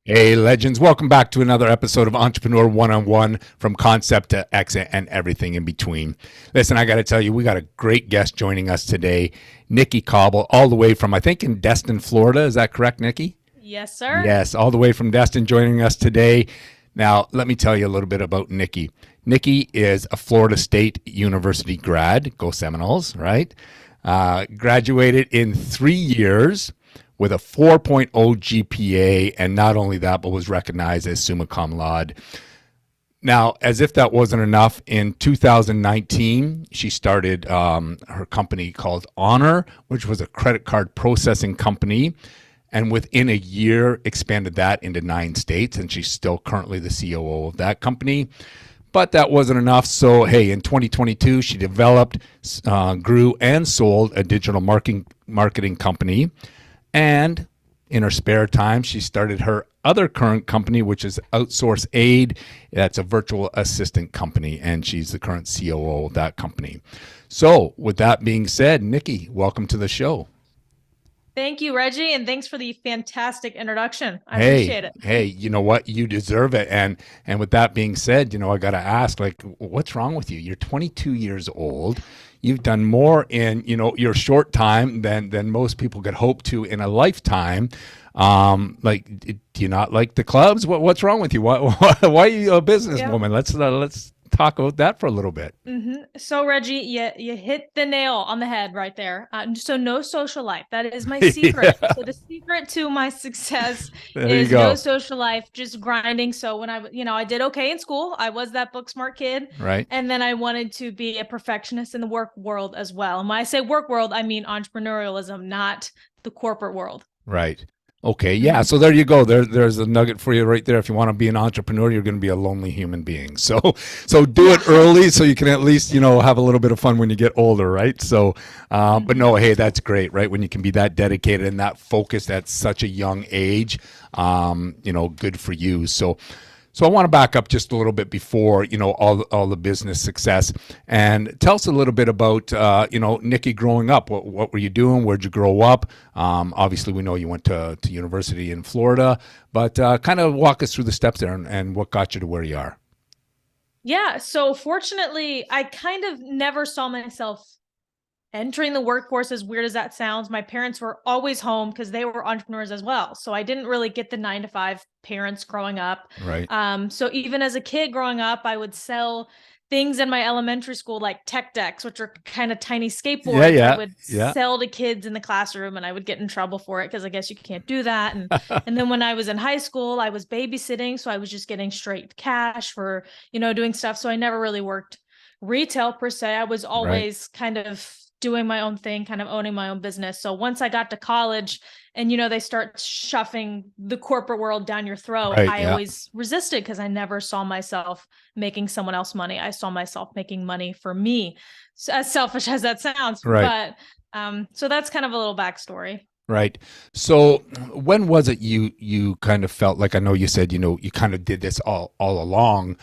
Hey, legends. Welcome back to another episode of Entrepreneur One-on-One, from concept to exit and everything in between. Listen, I got to tell you, we got a great guest joining us today, Nickie Cobble, all the way from, I think, in Destin, Florida. Is that correct, Nickie? Yes, sir. Yes, all the way from Destin joining us today. Now, let me tell you a little bit about Nickie. Nickie is a Florida State University grad. Go Seminoles, right? Graduated in 3 years with a 4.0 GPA, and not only that, but was recognized as Summa Cum Laude. Now, as if that wasn't enough, in 2019, she started her company called Honour, which was a credit card processing company, and within a year expanded that into 9 states, and she's still currently the COO of that company. But that wasn't enough. So, hey, in 2022, she developed, grew, and sold a digital marketing company. And in her spare time, she started her other current company, which is OutSourceAid. That's a virtual assistant company, and she's the current COO of that company. So, with that being said, Nickie, welcome to the show. Thank you, Reggie, and thanks for the fantastic introduction. I Hey, appreciate it. hey, you know what? You deserve it. And with that being said, I got to ask, like, what's wrong with you? You're 22 years old. You've done more in, your short time than most people could hope to in a lifetime. Like, do you not like the clubs? What's wrong with you? Why are you a Yeah. businesswoman? Let's talk about that for a little bit. So, Reggie, you hit the nail on the head right there. So, no social life. That is my Yeah, secret. So, the secret to my success there you is no go. social life, just grinding. So, when I did okay in school. I was that book smart kid. Right. And then I wanted to be a perfectionist in the work world as well. And when I say work world, I mean entrepreneurialism, not the corporate world. Right. Okay. Yeah. Mhm. So there you go. There's a nugget for you right there. If you want to be an entrepreneur, you're going to be a lonely human being. So do Yeah. it early so you can at least have a little bit of fun when you get older, right? So, but Mhm. no, hey, that's great, right? When you can be that dedicated and that focused at such a young age, good for you. So I want to back up just a little bit before all the business success, and tell us a little bit about Nickie growing up. What were you doing? Where'd you grow up? Obviously, we know you went to university in Florida, but kind of walk us through the steps there and what got you to where you are. Yeah. So fortunately, I kind of never saw myself entering the workforce, as weird as that sounds. My parents were always home because they were entrepreneurs as well. So I didn't really get the 9 to 5 parents growing up. Right. So even as a kid growing up, I would sell things in my elementary school like tech decks, which are kind of tiny Yeah. skateboards. I Yeah. would Yeah. sell to kids in the classroom, and I would get in trouble for it because I guess you can't do that. And then when I was in high school, I was babysitting, so I was just getting straight cash for doing stuff. So I never really worked retail per se. I was Right. always kind of doing my own thing, kind of owning my own business. So once I got to college and they start shoving the corporate world down your throat, Right. I Yeah. always resisted because I never saw myself making someone else money. I saw myself making money for me. So, as selfish as that sounds, Right. but so that's kind of a little backstory. Right. So when was it you kind of felt like, I know you said you kind of did this all along,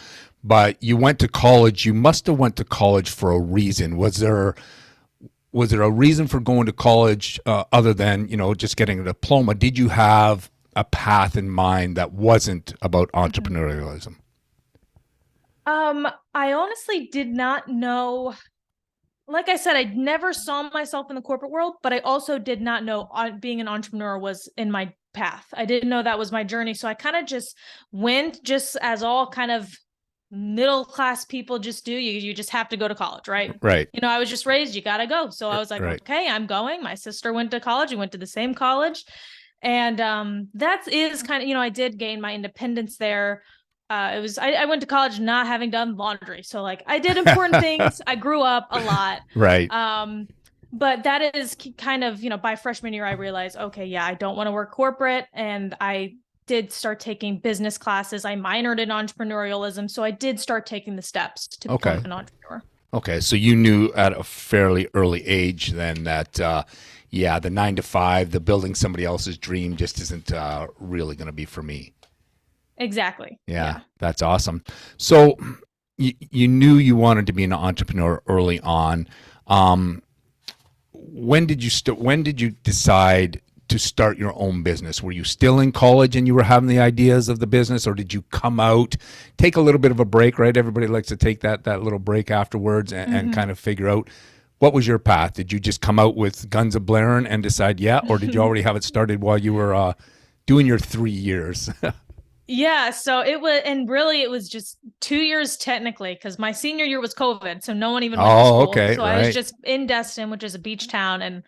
but you went to college. You must have went to college for a reason. Was there a reason for going to college, other than just getting a diploma? Did you have a path in mind that wasn't about Mhm. entrepreneurialism? I honestly did not know. Like I said, I never saw myself in the corporate world, but I also did not know being an entrepreneur was in my path. I didn't know that was my journey. So I kind of just went, just as all kind of middle class people just do. You just have to go to college, right? Right. I was just raised, you got to go. So I was like, Right. okay, I'm going. My sister went to college. We went to the same college. And that is kind of, I did gain my independence there. I went to college not having done laundry. So like I did important things. I grew up a lot. Right. Um, but that is kind of, by freshman year, I realized, okay, yeah, I don't want to work corporate. And I did start taking business classes. I minored in entrepreneurialism. So I did start taking the steps to become Okay. an entrepreneur. Okay. So you knew at a fairly early age then that, yeah, the 9 to 5, the building somebody else's dream just isn't really going to be for me. Exactly. Yeah, Yeah. that's awesome. So you knew you wanted to be an entrepreneur early on. Um, when did you decide to start your own business? Were you still in college and you were having the ideas of the business, or did you come out, take a little bit of a break, right? Everybody likes to take that little break afterwards and kind of figure out what was your path. Did you just come out with guns a blaring and decide, yeah, or did you already have it started while you were doing your 3 years? Yeah, so it was, and really it was just 2 years technically, because my senior year was COVID, so no one even went to Oh, school. okay, So I was right, just in Destin, which is a beach town, and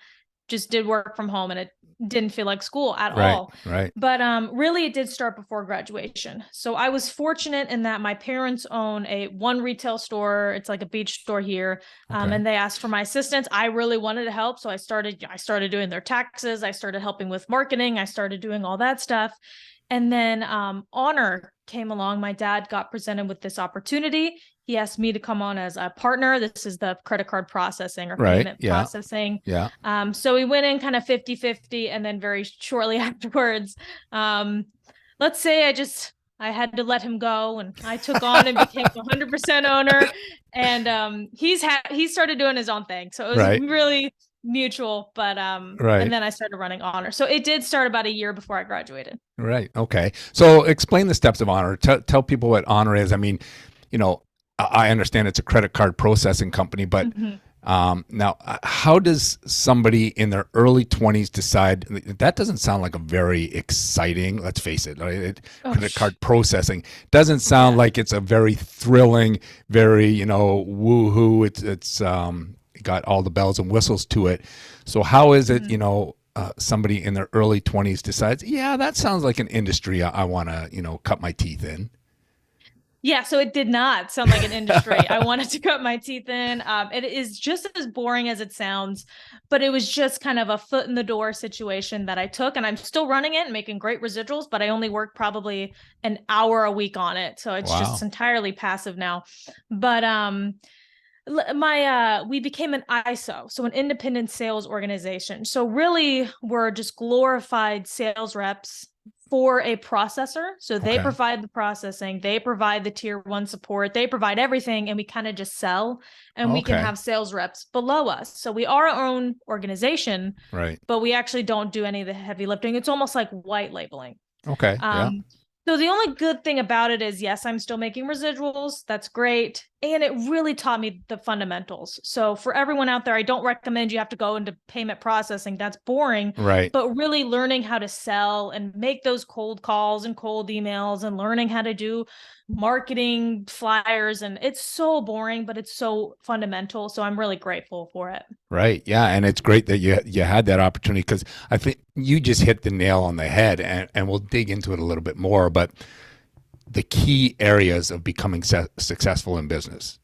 just did work from home, and it didn't feel like school at right, all. right. But really it did start before graduation. So I was fortunate in that my parents own one retail store. It's like a beach store here. Okay, And they asked for my assistance. I really wanted to help, so I started doing their taxes. I started helping with marketing. I started doing all that stuff. And then Honor came along. My dad got presented with this opportunity. He asked me to come on as a partner. This is the credit card processing or right, payment yeah, processing. yeah, So we went in kind of 50-50. And then very shortly afterwards, let's say I had to let him go, and I took on and became 100% owner. And he started doing his own thing. So it was right, really mutual, but and right. then I started running Honor. So it did start about a year before I graduated. Right. Okay. So explain the steps of Honor. Tell people what Honor is. I mean, you know, I understand it's a credit card processing company, but Mhm. now, how does somebody in their early 20s decide that doesn't sound like a very exciting, let's face it, right? Oh, Credit card processing doesn't sound yeah. like it's a very thrilling, very, woohoo. It's got all the bells and whistles to it. So how is it, Mhm. somebody in their early 20s decides, yeah, that sounds like an industry I want to, cut my teeth in? Yeah, so it did not sound like an industry I wanted to cut my teeth in. It is just as boring as it sounds, but it was just kind of a foot in the door situation that I took, and I'm still running it and making great residuals, but I only work probably an hour a week on it. So it's just Wow. entirely passive now. But we became an ISO, so an independent sales organization. So really we're just glorified sales reps for a processor. So they Okay. provide the processing, they provide the tier 1 support, they provide everything, and we kind of just sell, and we can Okay. have sales reps below us. So we are our own organization, Right. but we actually don't do any of the heavy lifting. It's almost like white labeling. Okay. Yeah. So the only good thing about it is, yes, I'm still making residuals. That's great. And it really taught me the fundamentals. So for everyone out there, I don't recommend you have to go into payment processing. That's boring. Right. But really learning how to sell and make those cold calls and cold emails and learning how to do marketing flyers. And it's so boring, but it's so fundamental. So I'm really grateful for it. Right. Yeah. And it's great that you had that opportunity, because I think you just hit the nail on the head, and we'll dig into it a little bit more. But the key areas of becoming successful in business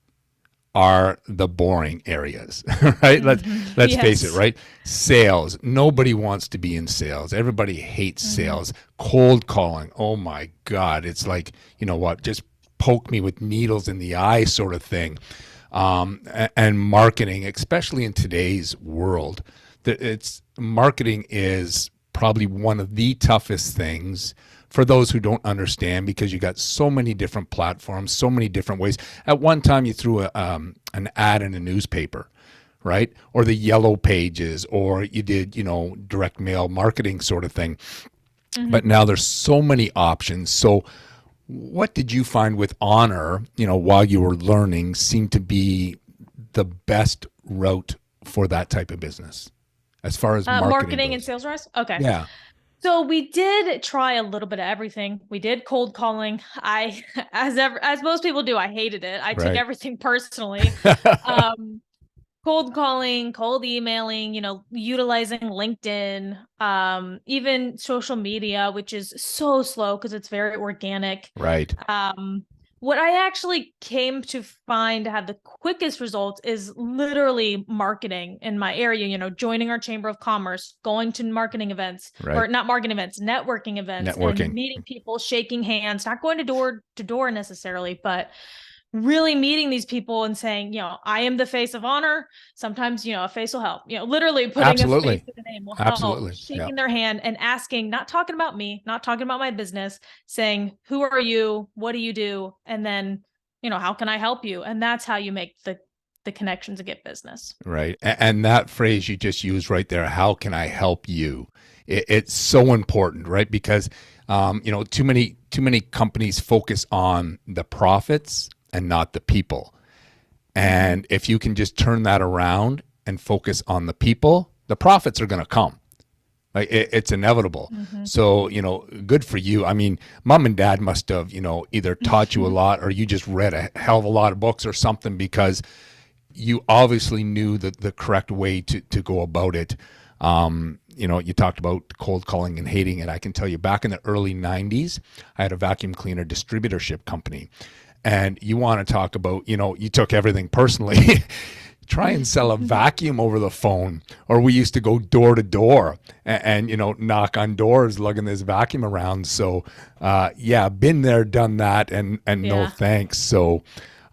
are the boring areas, right? Let's face it, Yes. right? Sales. Nobody wants to be in sales. Everybody hates Mhm. sales. Cold calling. Oh my God. It's like, you know what? Just poke me with needles in the eye sort of thing. And marketing, especially in today's world, it's marketing is probably one of the toughest things for those who don't understand, because you got so many different platforms, so many different ways. At one time, you threw an ad in a newspaper, right? Or the yellow pages, or you did, direct mail marketing sort of thing. But Mhm. now there's so many options. So what did you find with Honor, while you were learning, seemed to be the best route for that type of business as far as marketing Marketing and goes? sales reps. Okay. Yeah. So we did try a little bit of everything. We did cold calling. As most people do, I hated it. I took Right. everything personally. Um, Cold calling, cold emailing, utilizing LinkedIn, even social media, which is so slow because it's very organic. Right. Um, what I actually came to find to have the quickest results is literally marketing in my area, joining our chamber of commerce, going to marketing events, or Right. not marketing events, networking events, and Networking. meeting people, shaking hands, not going to door necessarily, but really meeting these people and saying, I am the face of Honor. Sometimes, a face will help, literally putting a face Absolutely. to the name will help, Absolutely. Yeah. shaking their hand and asking, not talking about me, not talking about my business, saying, who are you? What do you do? And then, how can I help you? And that's how you make the connections and get business. Right. And that phrase you just used right there, how can I help you, It's so important, right? Because too many companies focus on the profits and not the people. Mhm. And if you can just turn that around and focus on the people, the profits are going to come. Like it's inevitable. Mhm. So, good for you. I mean, mom and dad must have, either taught you a lot or you just read a hell of a lot of books or something, because you obviously knew the correct way to go about it. You talked about cold calling and hating it. I can tell you back in the early 90s, I had a vacuum cleaner distributorship company. And you want to talk about, you took everything personally. Try and sell a vacuum over the phone. Or we used to go door to door and knock on doors lugging this vacuum around. So yeah, been there, done that, and no Yeah. thanks. So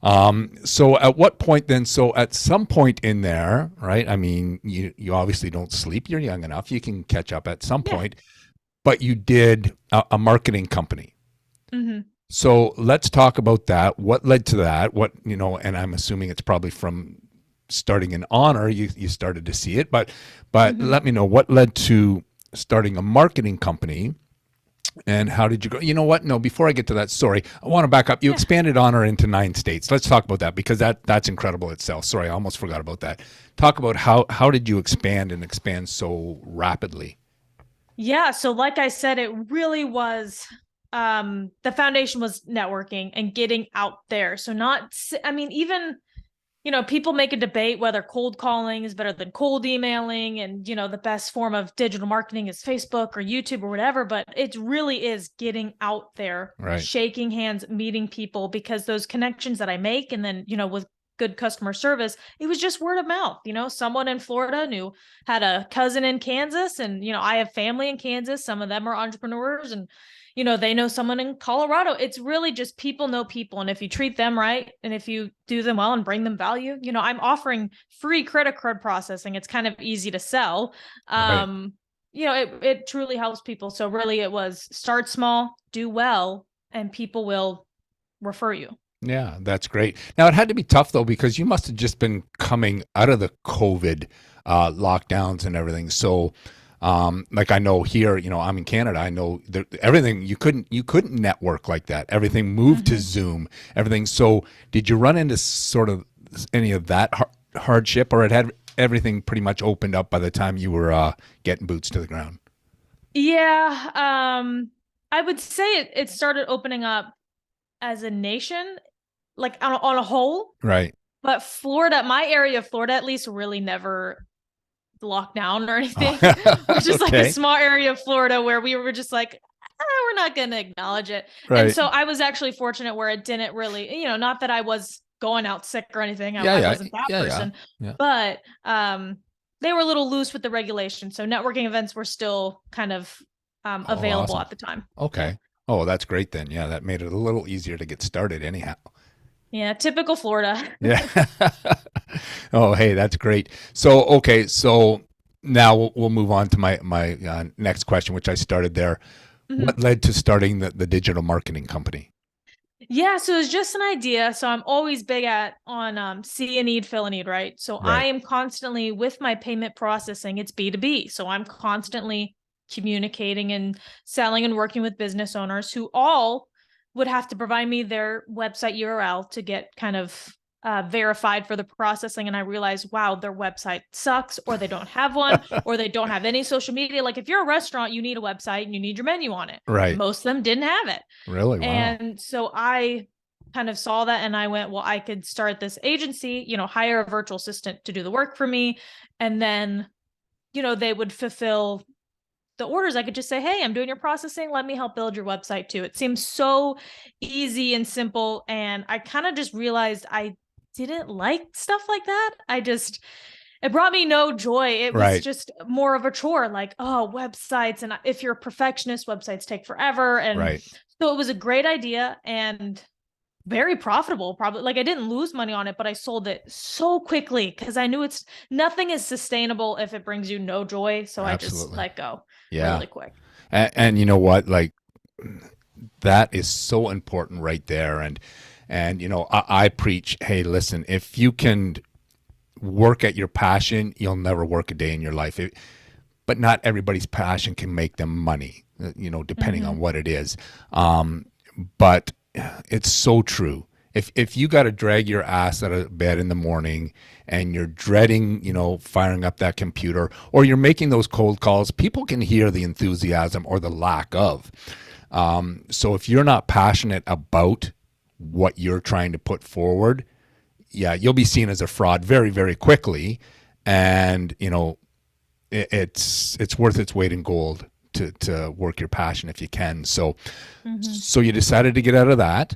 at what point then? So at some point in there, right? I mean, you obviously don't sleep. You're young enough. You can catch up at some Yeah. point. But you did a marketing company. Mhm. So let's talk about that. What led to that? And I'm assuming it's probably from starting in Honor, you started to see it. But Mhm. let me know what led to starting a marketing company. And how did you go? You know what? No, before I get to that, sorry, I want to back up. You Yeah. expanded Honor into 9 states. Let's talk about that, because that's incredible itself. Sorry, I almost forgot about that. Talk about how did you expand and expand so rapidly? Yeah, so like I said, it really was the foundation was networking and getting out there. So not I mean, even people make a debate whether cold calling is better than cold emailing, and the best form of digital marketing is Facebook or YouTube or whatever, but it really is getting out there, Right. shaking hands, meeting people, because those connections that I make, and then with good customer service, it was just word of mouth. Someone in Florida knew, had a cousin in Kansas, and I have family in Kansas, some of them are entrepreneurs, and they know someone in Colorado. It's really just people know people. And if you treat them right, and if you do them well and bring them value, I'm offering free credit card processing. It's kind of easy to sell. Right. It truly helps people. So really it was start small, do well, and people will refer you. Yeah, that's great. Now it had to be tough though, because you must have just been coming out of the COVID lockdowns and everything. So, like I know here, I'm in Canada. I know everything you couldn't network like that. Everything moved to Mm-hmm. Zoom. Everything. So, did you run into sort of any of that hardship, or it had everything pretty much opened up by the time you were getting boots to the ground? Yeah. I would say it started opening up as a nation, like on a whole. Right. But Florida, my area of Florida at least, really never locked down or anything. Oh, We're just like a okay. small area of Florida where we were just like, we're not going to acknowledge it. And Right. so I was actually fortunate where it didn't really, not that I was going out sick or anything. Yeah. I Yeah. wasn't that Yeah. Yeah. person, Yeah. but they were a little loose with the regulation. So networking events were still kind of Oh, available awesome. at the time. Yeah. Okay. Oh, that's great then. Yeah, that made it a little easier to get started anyhow. Yeah. Typical Florida. Yeah. Oh, hey, that's great. So, okay, so now we'll move on to my next question, which I started there. What Mhm. led to starting the digital marketing company? Yeah, so it's just an idea. So I'm always big on see a need, fill a need, right? So I Right. am constantly with my payment processing, it's B2B. So I'm constantly communicating and selling and working with business owners who all would have to provide me their website URL to get kind of verified for the processing. And I realized, wow, their website sucks, or they don't have one, or they don't have any social media. Like if you're a restaurant, you need a website and you need your menu on it. Right. Most of them didn't have it. Really? Wow. And so I kind of saw that and I went, well, I could start this agency, hire a virtual assistant to do the work for me. And then, they would fulfill the orders. I could just say, hey, I'm doing your processing. Let me help build your website too. It seems so easy and simple. And I kind of just realized I didn't like stuff like that. It brought me no joy. It was Right. just more of a chore, like, oh, websites. And if you're a perfectionist, websites take forever. And Right. so it was a great idea and very profitable. Probably, like, I didn't lose money on it, but I sold it so quickly because I knew nothing is sustainable if it brings you no joy. So I just Absolutely. let go Yeah. really quick. And you know what? Like that is so important right there. And I preach, hey, listen, if you can work at your passion, you'll never work a day in your life. but not everybody's passion can make them money, depending on what it is. But it's so true. If you got to drag your ass out of bed in the morning and you're dreading, firing up that computer, or you're making those cold calls, people can hear the enthusiasm or the lack of. So if you're not passionate about what you're trying to put forward, yeah, you'll be seen as a fraud very, very quickly. And, it's worth its weight in gold to work your passion if you can. So, so you decided to get out of that.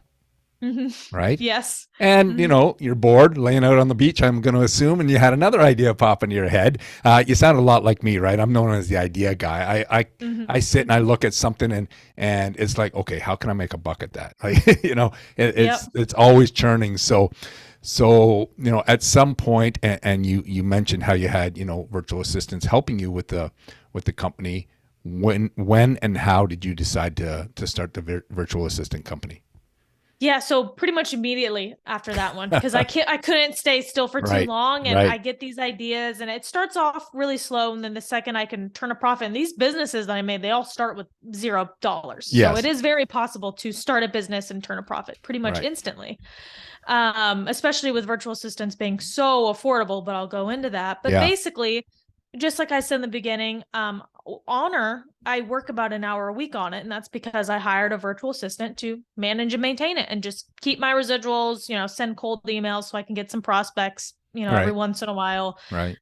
Right? Yes. And, you're bored laying out on the beach, I'm going to assume, and you had another idea pop into your head. You sound a lot like me, right? I'm known as the idea guy. I sit and I look at something and it's like, okay, how can I make a buck at that? Like, it's always churning. So, at some point, and you mentioned how you had, virtual assistants helping you with the company. When and how did you decide to start the virtual assistant company? Yeah, so pretty much immediately after that one, because I couldn't stay still for too long, and I get these ideas, and it starts off really slow, and then the second I can turn a profit, and these businesses that I made, they all start with $0. Yes. So it is very possible to start a business and turn a profit pretty much instantly, especially with virtual assistants being so affordable. But I'll go into that. But basically, just like I said in the beginning, Honor, I work about an hour a week on it. And that's because I hired a virtual assistant to manage and maintain it and just keep my residuals, send cold emails so I can get some prospects, every once in a while. Right.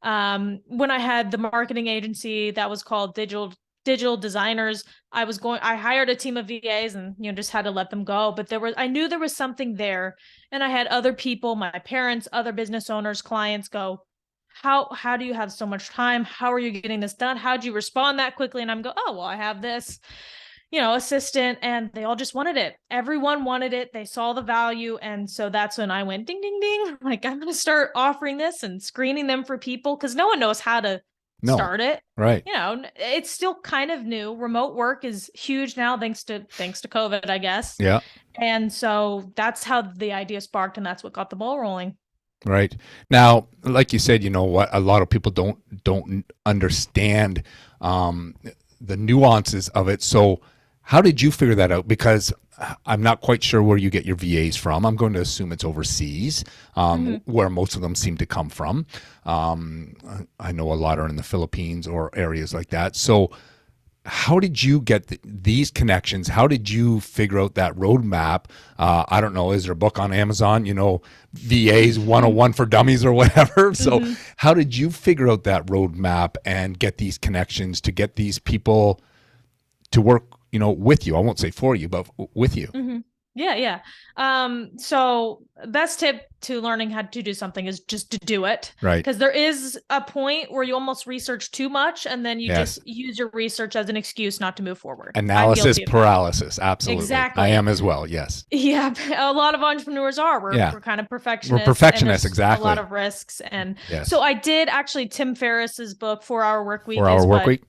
When I had the marketing agency that was called Digital Designers, I hired a team of VAs and, just had to let them go. But I knew there was something there. And I had other people, my parents, other business owners, clients go, how do you have so much time? How are you getting this done? How'd you respond that quickly? And I'm go, oh, well, I have this, assistant, and they all just wanted it. Everyone wanted it. They saw the value. And so that's when I went ding, ding, ding. Like, I'm going to start offering this and screening them for people, because no one knows how to start it. Right. It's still kind of new. Remote work is huge now, thanks to COVID, I guess. Yeah. And so that's how the idea sparked, and that's what got the ball rolling. Right. Now, like you said, what a lot of people don't understand the nuances of it. So how did you figure that out? Because I'm not quite sure where you get your VAs from. I'm going to assume it's overseas, where most of them seem to come from. I know a lot are in the Philippines or areas like that. So how did you get these connections? How did you figure out that roadmap? I don't know. Is there a book on Amazon, VAs 101 for dummies or whatever? So how did you figure out that roadmap and get these connections to get these people to work, with you? I won't say for you, but with you. Yeah. So best tip to learning how to do something is just to do it. Right. Because there is a point where you almost research too much, and then you just use your research as an excuse not to move forward. Analysis paralysis. Absolutely. Exactly. I am as well. Yes. Yeah. A lot of entrepreneurs are. We're kind of perfectionists. We're perfectionists. Exactly. A lot of risks. And so I did actually, Tim Ferriss's book, 4-Hour Workweek. 4-Hour Workweek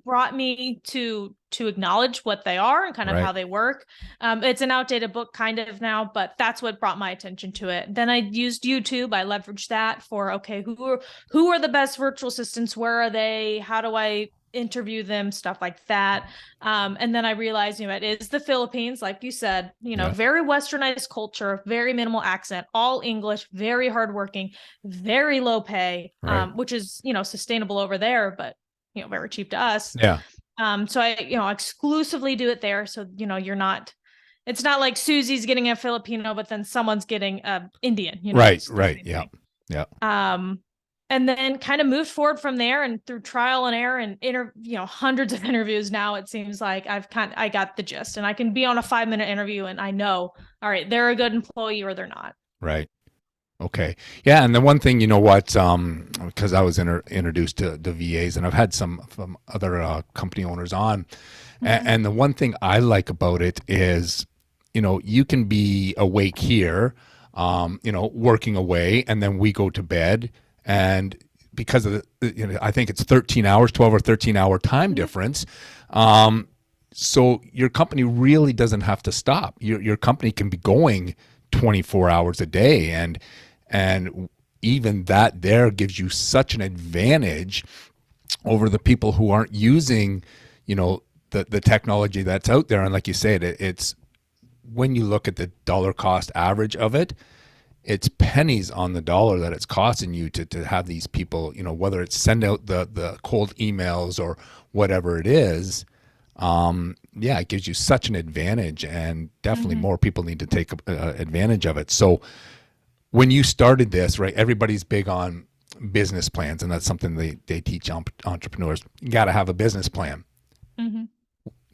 brought me to acknowledge what they are and kind of how they work. It's an outdated book kind of now, but that's what brought my attention to it. Then I used YouTube. I leveraged that for, okay, who are the best virtual assistants? Where are they? How do I interview them? Stuff like that. And then I realized, it is the Philippines, like you said, very westernized culture, very minimal accent, all English, very hardworking, very low pay, which is, sustainable over there, but very cheap to us. Yeah. So I, exclusively do it there. So, it's not like Susie's getting a Filipino, but then someone's getting Indian, Right. Yeah. Yeah. And then kind of moved forward from there, and through trial and error and hundreds of interviews. Now it seems like I got the gist, and I can be on a 5-minute interview and I know, all right, they're a good employee or they're not. Right. Okay. Yeah. And the one thing, because I was introduced to the VAs, and I've had some from other company owners on, and the one thing I like about it is, you can be awake here, working away, and then we go to bed, and because of I think it's 12 or 13 hour time difference. So your company really doesn't have to stop. Your company can be going 24 hours a day, and even that there gives you such an advantage over the people who aren't using, the technology that's out there. And like you said, it's when you look at the dollar cost average of it, it's pennies on the dollar that it's costing you to have these people, whether it's send out the cold emails or whatever it is. It gives you such an advantage, and definitely more people need to take advantage of it. So when you started this, right, everybody's big on business plans, and that's something they teach entrepreneurs. You got to have a business plan.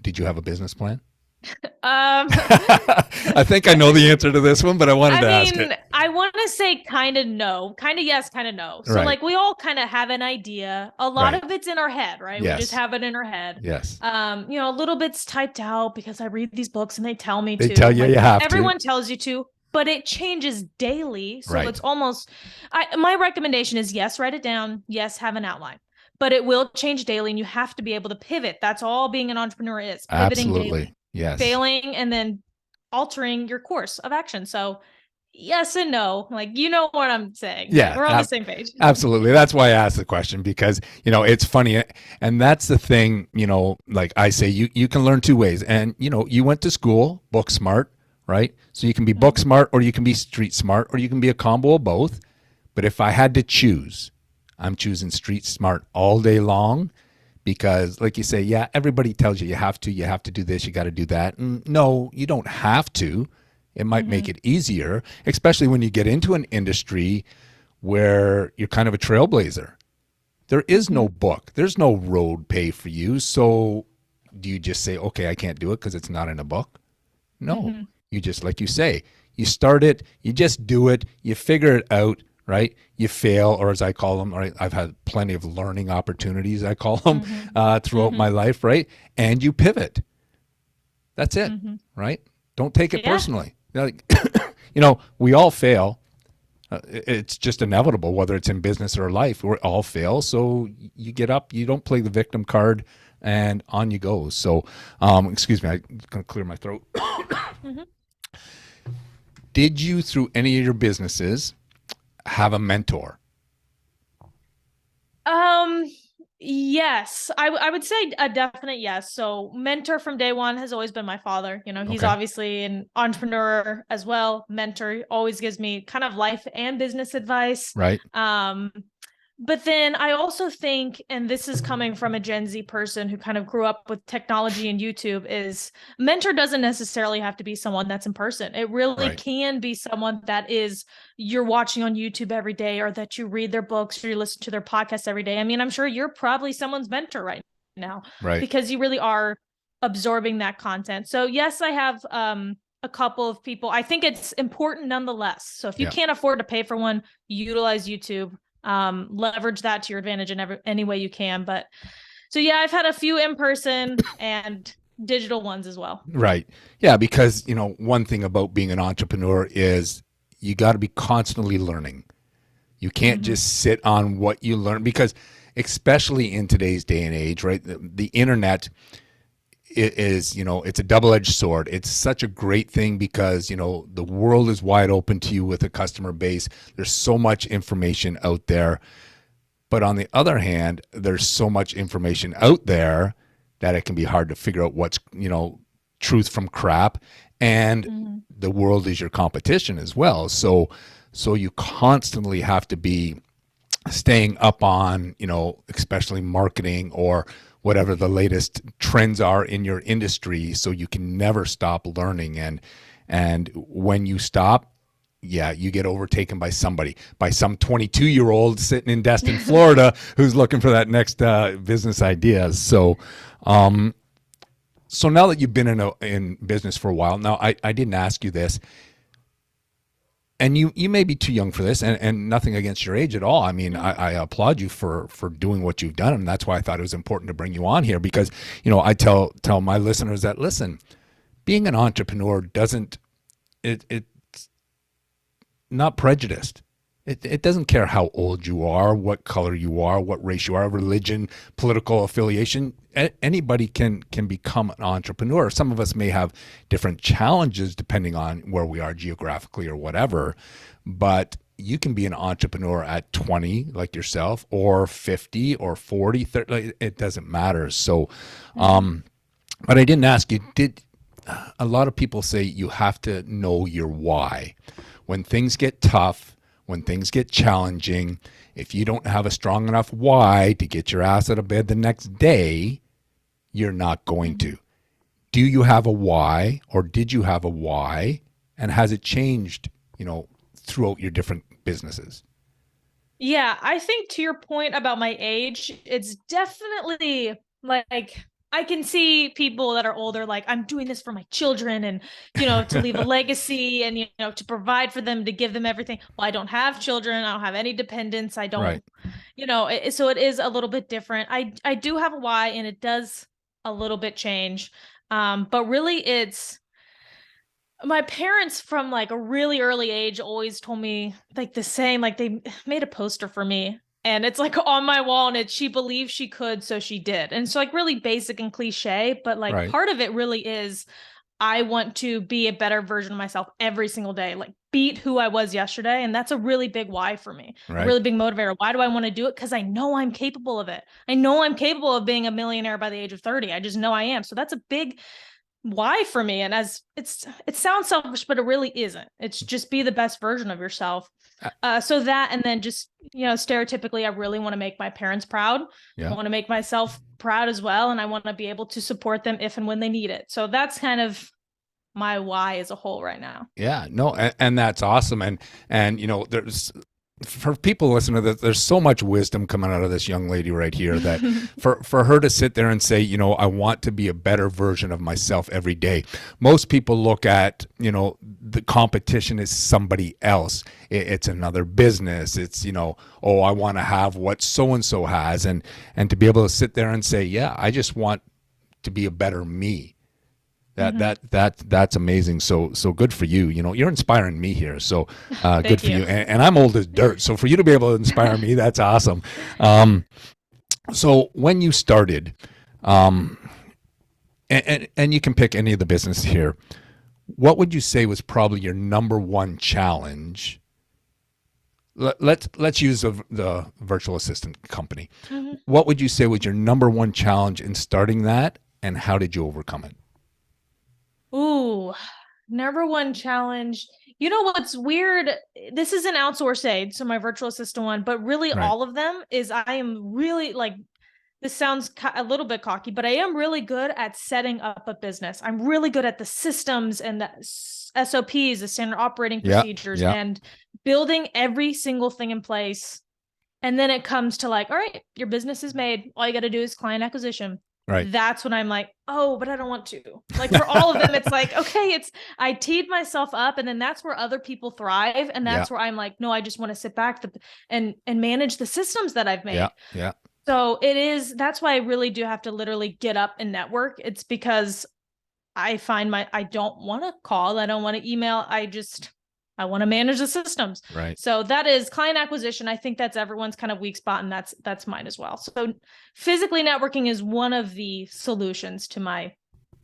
Did you have a business plan? I think I know the answer to this one, but I wanted to ask it. I want to say kind of no, kind of yes, kind of no. So like we all kind of have an idea. A lot of it's in our head, right? Yes. We just have it in our head. Yes. A little bit's typed out because I read these books and they tell me to. They tell you you have to. Everyone tells you to, but it changes daily. So it's almost, my recommendation is yes, write it down. Yes, have an outline. But it will change daily, and you have to be able to pivot. That's all being an entrepreneur is, pivoting daily. Yes. Failing and then altering your course of action. So yes and no, like, you know what I'm saying. Yeah. We're on the same page. Absolutely. That's why I asked the question, because, it's funny. And that's the thing, like I say, you can learn two ways. And, you went to school, book smart, right? So you can be book smart, or you can be street smart, or you can be a combo of both. But if I had to choose, I'm choosing street smart all day long. Because like you say, everybody tells you have to do this, you got to do that. No, you don't have to. It might make it easier, especially when you get into an industry where you're kind of a trailblazer. There is no book. There's no road pay for you. So do you just say, okay, I can't do it because it's not in a book? No, you just, like you say, you start it, you just do it, you figure it out. Right? You fail, or as I call them, right? I've had plenty of learning opportunities, I call them, throughout my life, right? And you pivot. That's it, right? Don't take it personally. Like, we all fail. It's just inevitable, whether it's in business or life. We all fail. So you get up, you don't play the victim card, and on you go. So, excuse me, I'm going to clear my throat. Did you, through any of your businesses, have a mentor? Yes, I would say a definite yes. So mentor from day one has always been my father. He's obviously an entrepreneur as well. Mentor always gives me kind of life and business advice. Right. But then I also think, and this is coming from a Gen Z person who kind of grew up with technology and YouTube, is mentor doesn't necessarily have to be someone that's in person. It really can be someone that is you're watching on YouTube every day, or that you read their books, or you listen to their podcasts every day. I mean, I'm sure you're probably someone's mentor right now, because you really are absorbing that content. So yes, I have a couple of people. I think it's important nonetheless. So if you can't afford to pay for one, utilize YouTube. Leverage that to your advantage in any way you can. But so I've had a few in person and digital ones as well. Right. Yeah, because one thing about being an entrepreneur is you got to be constantly learning. You can't just sit on what you learn, because especially in today's day and age, right? The internet is, it's a double-edged sword. It's such a great thing because, the world is wide open to you with a customer base. There's so much information out there. But on the other hand, there's so much information out there that it can be hard to figure out what's, truth from crap. And the world is your competition as well. So you constantly have to be staying up on, especially marketing or whatever the latest trends are in your industry, so you can never stop learning. And when you stop, you get overtaken by some 22-year-old sitting in Destin, Florida, who's looking for that next business idea. So now that you've been in business for a while, now I didn't ask you this, and you may be too young for this, and nothing against your age at all. I mean, I applaud you for doing what you've done, and that's why I thought it was important to bring you on here, because, I tell my listeners that, listen, being an entrepreneur it's not prejudiced. It doesn't care how old you are, what color you are, what race you are, religion, political affiliation. Anybody can become an entrepreneur. Some of us may have different challenges depending on where we are geographically or whatever, but you can be an entrepreneur at 20 like yourself, or 50 or 40, 30, like, it doesn't matter. So but I didn't ask you, did a lot of people say you have to know your why. When things get tough, when things get challenging, if you don't have a strong enough why to get your ass out of bed the next day, you're not going to. Do you have a why, or did you have a why? And has it changed, throughout your different businesses? Yeah, I think to your point about my age, it's definitely like I can see people that are older, like, I'm doing this for my children and, to leave a legacy and, to provide for them, to give them everything. Well, I don't have children. I don't have any dependents. I Right. don't, so it is a little bit different. I do have a why, and it does a little bit change. But really it's, my parents from like a really early age always told me like the saying, like they made a poster for me and it's like on my wall, and it's, she believed she could, so she did. And so like really basic and cliche, but like Right. part of it really is, I want to be a better version of myself every single day, like beat who I was yesterday. And that's a really big why for me, a Right. really big motivator. Why do I want to do it? Because I know I'm capable of it. I know I'm capable of being a millionaire by the age of 30. I just know I am. So that's a big why for me. And as it sounds selfish, but it really isn't. It's just be the best version of yourself. So that, and then just, stereotypically, I really want to make my parents proud. I Yeah. want to make myself proud as well. And I want to be able to support them if and when they need it. So that's kind of my why as a whole right now. Yeah, no, and that's awesome. And there's, for people listening to this, there's so much wisdom coming out of this young lady right here, that for her to sit there and say, I want to be a better version of myself every day. Most people look at, the competition is somebody else. It's another business. It's, oh, I want to have what so and so has, and to be able to sit there and say, yeah, I just want to be a better me. That's amazing. So good for you. You're inspiring me here. So good for you. And I'm old as dirt. So for you to be able to inspire me, that's awesome. So when you started, and you can pick any of the business here, what would you say was probably your number one challenge? Let's use the virtual assistant company. What would you say was your number one challenge in starting that, and how did you overcome it? Ooh, number one challenge. You know what's weird? This is an OutSourceAid, so my virtual assistant one, but really Right. all of them is, I am really like, this sounds a little bit cocky, but I am really good at setting up a business. I'm really good at the systems and the SOPs, the standard operating procedures, and building every single thing in place. And then it comes to like, all right, your business is made. All you got to do is client acquisition. Right. That's when I'm like, oh, but I don't want to. Like for all of them, it's like, okay, I teed myself up, and then that's where other people thrive. And that's where I'm like, no, I just want to sit back and manage the systems that I've made. Yeah. So that's why I really do have to literally get up and network. It's because I find I don't want to call. I don't want to email. I want to manage the systems. Right. So that is client acquisition. I think that's everyone's kind of weak spot, and that's mine as well. So physically networking is one of the solutions to my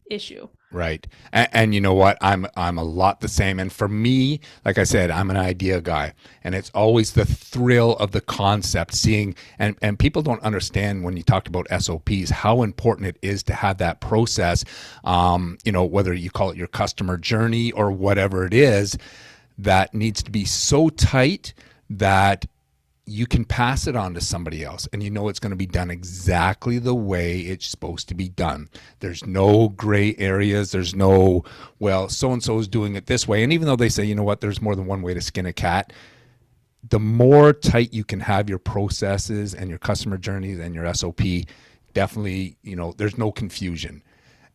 issue. Right. And you know what? I'm a lot the same. And for me, like I said, I'm an idea guy, and it's always the thrill of the concept, seeing, and people don't understand when you talked about SOPs, how important it is to have that process, whether you call it your customer journey or whatever it is, that needs to be so tight that you can pass it on to somebody else, and it's going to be done exactly the way it's supposed to be done. There's no gray areas. There's no, well, so-and-so is doing it this way. And even though they say, you know what, there's more than one way to skin a cat, the more tight you can have your processes and your customer journeys and your SOP, definitely, there's no confusion.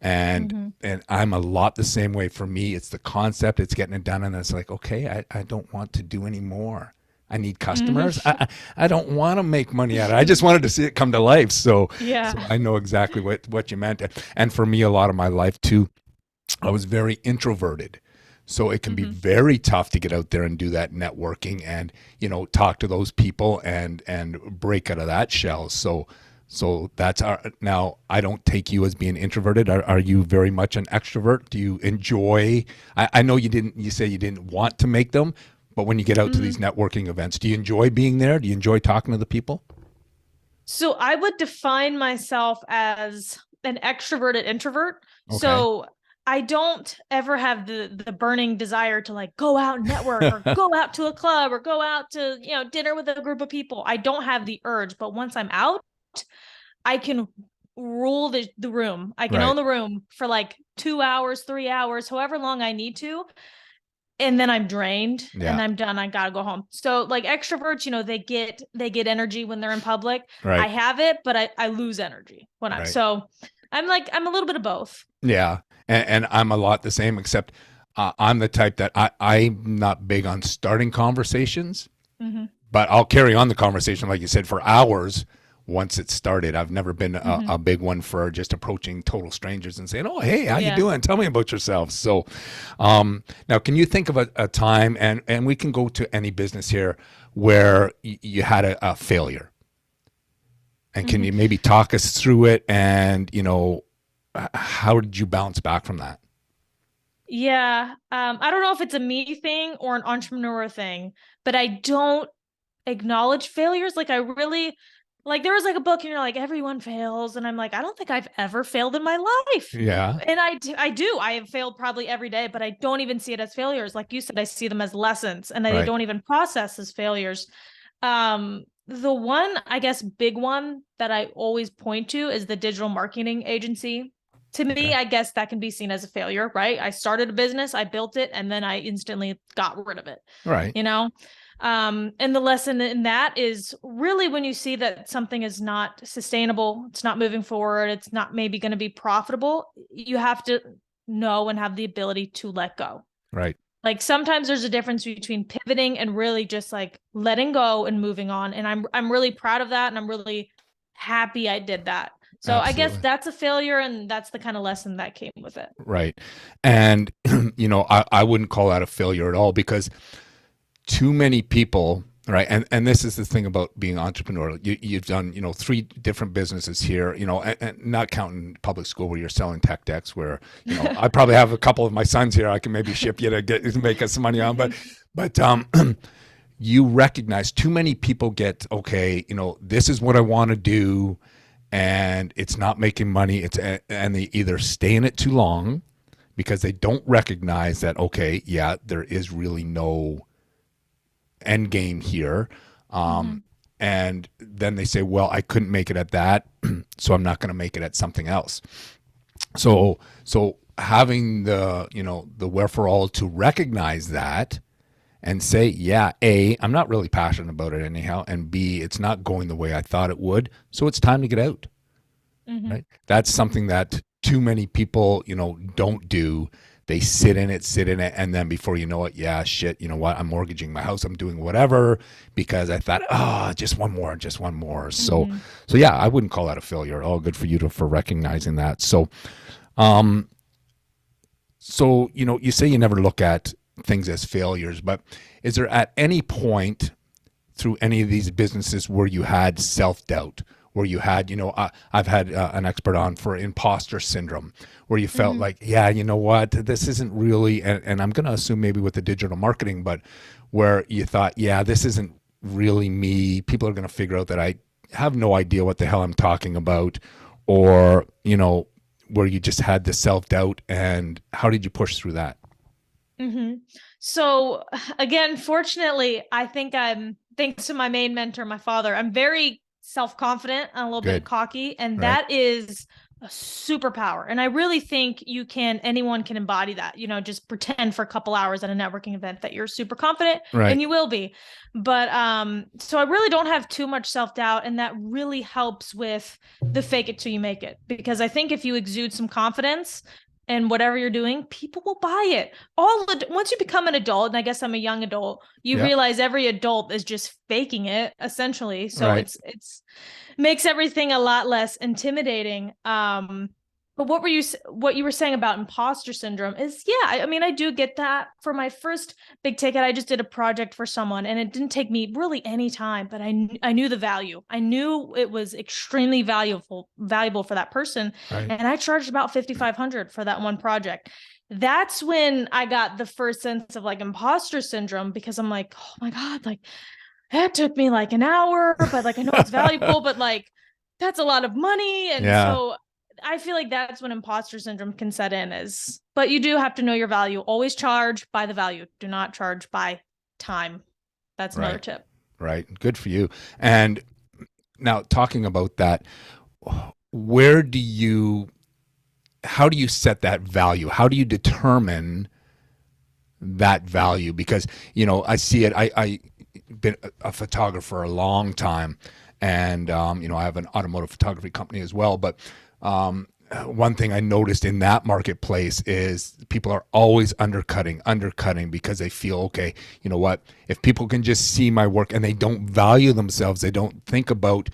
And I'm a lot the same way. For me, it's the concept, it's getting it done, and it's like, okay, I don't want to do any more. I need customers. I don't want to make money at it. I just wanted to see it come to life. So I know exactly what you meant. And for me, a lot of my life too, I was very introverted. So it can be very tough to get out there and do that networking and, talk to those people and break out of that shell. So that's now I don't take you as being introverted. Are you very much an extrovert? Do you enjoy, I know you say you didn't want to make them, But when you get out to these networking events, do you enjoy being there? Do you enjoy talking to the people? So I would define myself as an extroverted introvert. Okay. So I don't ever have the burning desire to like go out and network or go out to a club or go out to, dinner with a group of people. I don't have the urge, but once I'm out, I can rule the room. I can Right. own the room for like 2 hours, 3 hours, however long I need to. And then I'm drained Yeah. and I'm done. I gotta go home. So like extroverts, they get energy when they're in public. I Right. have it, but I lose energy when Right. I'm a little bit of both. Yeah. And I'm a lot the same, except I'm the type that I'm not big on starting conversations, Mm-hmm. but I'll carry on the conversation, like you said, for hours once it's started. I've never been a big one for just approaching total strangers and saying, "Oh, hey, how you doing? Tell me about yourself." So, now, can you think of a time, and we can go to any business here, where you had a failure, and can you maybe talk us through it, and how did you bounce back from that? Yeah. I don't know if it's a me thing or an entrepreneur thing, but I don't acknowledge failures. Like I really like there was like a book and you're like everyone fails and I'm like I don't think I've ever failed in my life. Yeah. And I have failed probably every day, but I don't even see it as failures. Like you said, I see them as lessons and I Right. don't even process as failures. The one, I guess, big one that I always point to is the digital marketing agency. To me, Okay. I guess that can be seen as a failure, right? I started a business, I built it, and then I instantly got rid of it, Right. you know? And the lesson in that is really when you see that something is not sustainable, it's not moving forward, it's not maybe going to be profitable, you have to know and have the ability to let go. Right. Like sometimes there's a difference between pivoting and really just like letting go and moving on. And I'm really proud of that. And I'm really happy I did that. So I guess Absolutely. that's a failure. And that's the kind of lesson that came with it. Right. And, I wouldn't call that a failure at all, because too many people, right? And this is the thing about being entrepreneurial. You've done, 3 different businesses here, and not counting public school where you're selling tech decks, where, I probably have a couple of my sons here I can maybe ship you to make us some money on. But you recognize too many people get, okay, this is what I want to do, and it's not making money. And they either stay in it too long because they don't recognize that, okay, yeah, there is really no end game here. And then they say, well, I couldn't make it at that, so I'm not going to make it at something else. So having the wherewithal to recognize that and say, yeah, A, I'm not really passionate about it anyhow, and B, it's not going the way I thought it would, so it's time to get out. Right? That's something that too many people, don't do. They sit in it, and then before you know it, yeah, shit, you know what? I'm mortgaging my house. I'm doing whatever because I thought, just one more, just one more. So yeah, I wouldn't call that a failure. All good for you for recognizing that. So you say you never look at things as failures, but is there at any point through any of these businesses where you had self-doubt, where you had, I've had an expert on for imposter syndrome, where you felt like, yeah, you know what, this isn't really, and I'm going to assume maybe with the digital marketing, but where you thought, yeah, this isn't really me. People are going to figure out that I have no idea what the hell I'm talking about, or, where you just had the self-doubt, and how did you push through that? So again, fortunately, I think thanks to my main mentor, my father, I'm very self-confident and a little bit Good. cocky, and Right. that is a superpower. And I really think anyone can embody that, just pretend for a couple hours at a networking event that you're super confident, Right. and you will be. But so I really don't have too much self-doubt, and that really helps with the fake it till you make it. Because I think if you exude some confidence and whatever you're doing, people will buy it. Once you become an adult, and I guess I'm a young adult, you Yep. realize every adult is just faking it essentially. So Right. it's makes everything a lot less intimidating. But what you were saying about imposter syndrome is, yeah, I mean, I do get that. For my first big ticket, I just did a project for someone, and it didn't take me really any time, but I knew the value. I knew it was extremely valuable for that person, Right. and I charged about $5,500 for that one project. that's when I got the first sense of like imposter syndrome, because I'm like, oh my God, like that took me like an hour, but like I know it's valuable, but like that's a lot of money. And Yeah, so I feel like that's when imposter syndrome can set in, is, but you do have to know your value. Always charge by the value. Do not charge by time. That's another right, tip. right. Good for you. And now talking about that, where do you, how do you set that value? How do you determine that value? Because, you know, I see it, I been a photographer a long time, and you know, I have an automotive photography company as well. But one thing I noticed in that marketplace is people are always undercutting because they feel, okay, you know what, if people can just see my work, and they don't value themselves, they don't think about,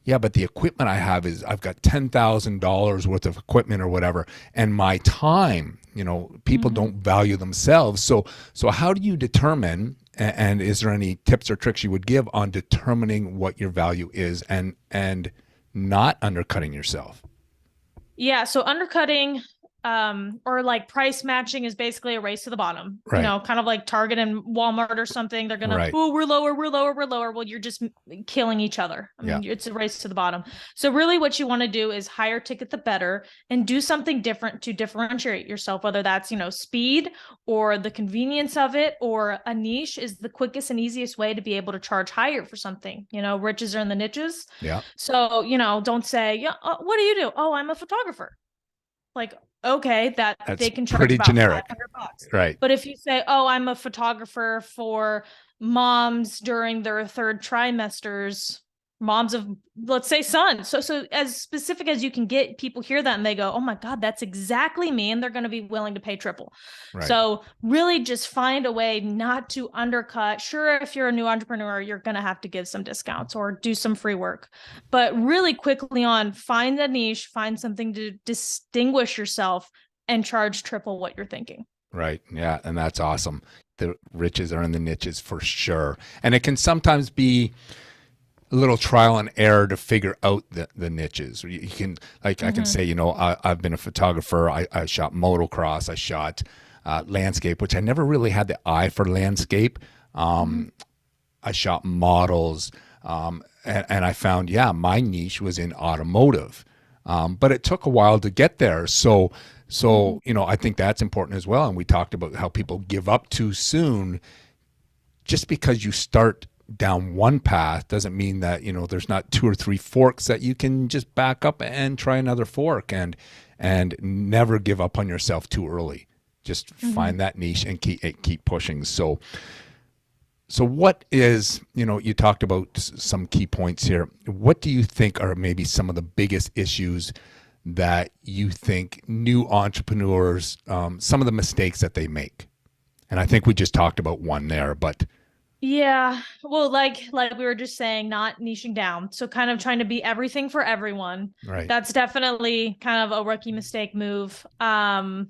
yeah, but the equipment I have is, I've got $10,000 worth of equipment or whatever, and my time, you know, people don't value themselves. So how do you determine, and is there any tips or tricks you would give on determining what your value is, and not undercutting yourself? Yeah, so undercutting or like price matching is basically a race to the bottom. You Right, know, kind of like Target and Walmart or something. They're gonna, right, oh, we're lower, we're lower, we're lower. Well, you're just killing each other. I yeah, mean, it's a race to the bottom. So really what you want to do is higher ticket the better, and do something different to differentiate yourself, whether that's, you know, speed or the convenience of it, or a niche is the quickest and easiest way to be able to charge higher for something. You know, riches are in the niches. yeah. So, you know, don't say, yeah, what do you do? Oh, I'm a photographer. Like, okay, that That's they can charge pretty about generic. 500 bucks. Right, But if you say, oh, I'm a photographer for moms during their third trimesters, moms of, let's say, sons. So as specific as you can get, people hear that and they go, oh my God, that's exactly me. And they're going to be willing to pay triple. right, So really just find a way not to undercut. Sure, if you're a new entrepreneur, you're going to have to give some discounts or do some free work, but really quickly on, find a niche, find something to distinguish yourself, and charge triple what you're thinking. right. Yeah, and that's awesome. The riches are in the niches for sure, and it can sometimes be a little trial and error to figure out the niches. You can, like, I can say, you know, I've been a photographer. I shot motocross. I shot landscape, which I never really had the eye for landscape. I shot models, and I found, yeah, my niche was in automotive, but it took a while to get there. So you know, I think that's important as well. And we talked about how people give up too soon. Just because you start down one path doesn't mean that, you know, there's not two or three forks that you can just back up and try another fork, and never give up on yourself too early. Just find that niche and keep pushing. So what is, you know, you talked about some key points here. What do you think are maybe some of the biggest issues that you think new entrepreneurs, some of the mistakes that they make? And I think we just talked about one there, but Yeah. Well, like we were just saying, not niching down. So kind of trying to be everything for everyone. right, That's definitely kind of a rookie mistake move. God,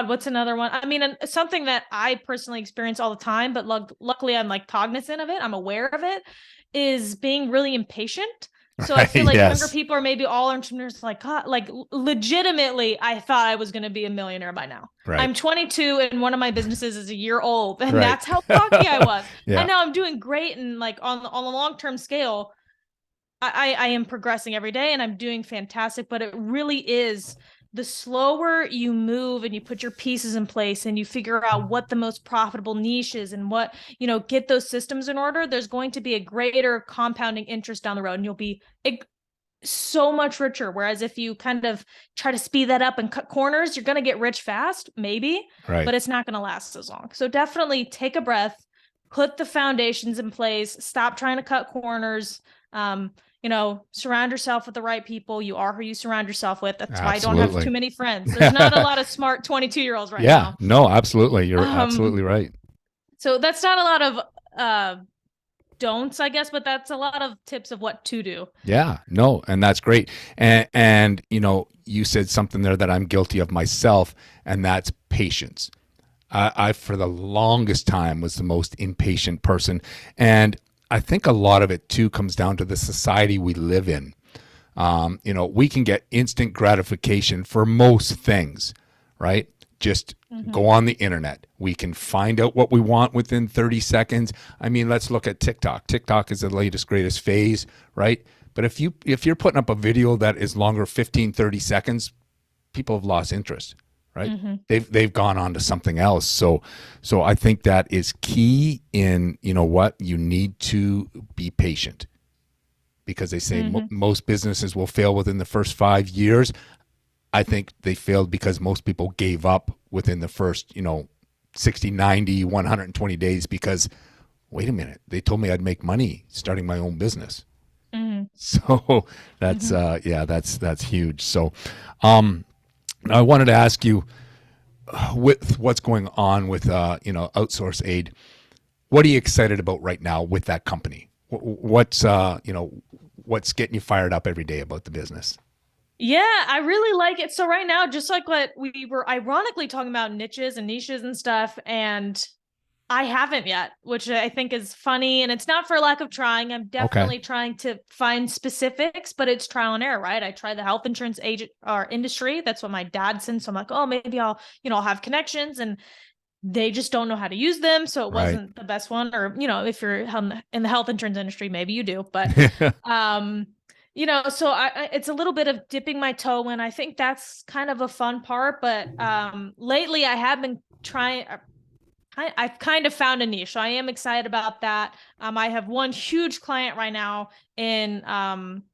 what's another one? I mean, something that I personally experience all the time, but luckily I'm like cognizant of it, I'm aware of it, is being really impatient. So I feel like younger yes, people are maybe all entrepreneurs, like, God, like legitimately, I thought I was going to be a millionaire by now. right, I'm 22 and one of my businesses is a year old, and right. that's how cocky I was. Yeah, And now I'm doing great, and like on a long-term scale, I am progressing every day and I'm doing fantastic, but it really is, the slower you move and you put your pieces in place and you figure out what the most profitable niche is and what, you know, get those systems in order, there's going to be a greater compounding interest down the road, and you'll be so much richer. Whereas if you kind of try to speed that up and cut corners, you're going to get rich fast, maybe, right. but it's not going to last as long. So definitely take a breath, put the foundations in place, stop trying to cut corners. You know, surround yourself with the right people. You are who you surround yourself with. That's why I don't have Absolutely. too many friends. There's not a lot of smart 22-year-olds right Yeah, now. no, absolutely. You're Um, absolutely right. so that's not a lot of don'ts, I guess, but that's a lot of tips of what to do. Yeah, no, and that's great. And you know, you said something there that I'm guilty of myself, and that's patience. I for the longest time was the most impatient person, and I think a lot of it too comes down to the society we live in. You know, we can get instant gratification for most things, right? Just Mm-hmm. go on the internet. We can find out what we want within 30 seconds. I mean, let's look at TikTok. TikTok is the latest, greatest phase, right? But if you're putting up a video that is longer, 15, 30 seconds, people have lost interest, right? Mm-hmm. They've gone on to something else. So I think that is key in, you know what, you need to be patient, because they say Mm-hmm. most businesses will fail within the first 5 years. I think they failed because most people gave up within the first, 60, 90, 120 days because, wait a minute, they told me I'd make money starting my own business. Mm-hmm. So that's, Mm-hmm. that's huge. So I wanted to ask you, with what's going on with, OutSourceAid, what are you excited about right now with that company? What's getting you fired up every day about the business? Yeah, I really like it. So right now, just like what we were ironically talking about niches and stuff, and I haven't yet, which I think is funny. And it's not for lack of trying. I'm Okay. definitely trying to find specifics, but it's trial and error, right? I try the health insurance agent or industry. That's what my dad sent. So I'm like, oh, maybe I'll have connections, and they just don't know how to use them. So it Right. wasn't the best one. Or, if you're in the health insurance industry, maybe you do, but, um, so it's a little bit of dipping my toe in. I think that's kind of a fun part, but, lately I have been trying, I've kind of found a niche. So I am excited about that. I have one huge client right now in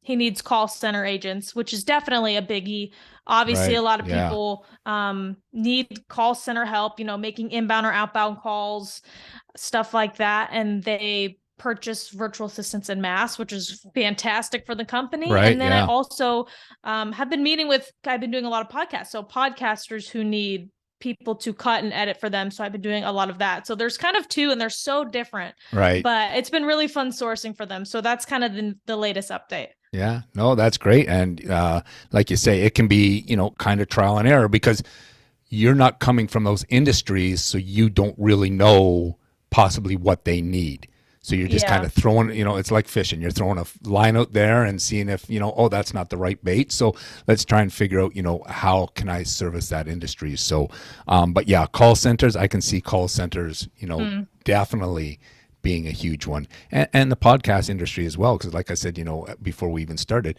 he needs call center agents, which is definitely a biggie. Obviously, Right. a lot of Yeah. people need call center help, making inbound or outbound calls, stuff like that. And they purchase virtual assistants in mass, which is fantastic for the company. Right. And then I Yeah. also I've been doing a lot of podcasts. So podcasters who need people to cut and edit for them. So I've been doing a lot of that. So there's kind of two, and they're so different, Right. but it's been really fun sourcing for them. So that's kind of the latest update. Yeah. No, that's great. And like you say, it can be, kind of trial and error because you're not coming from those industries, so you don't really know possibly what they need. So you're just kind Yeah. of throwing, it's like fishing. You're throwing a line out there and seeing if, oh, that's not the right bait. So let's try and figure out, how can I service that industry? So, but yeah, call centers, I can see call centers, Mm. definitely being a huge one. And the podcast industry as well. Because like I said, before we even started,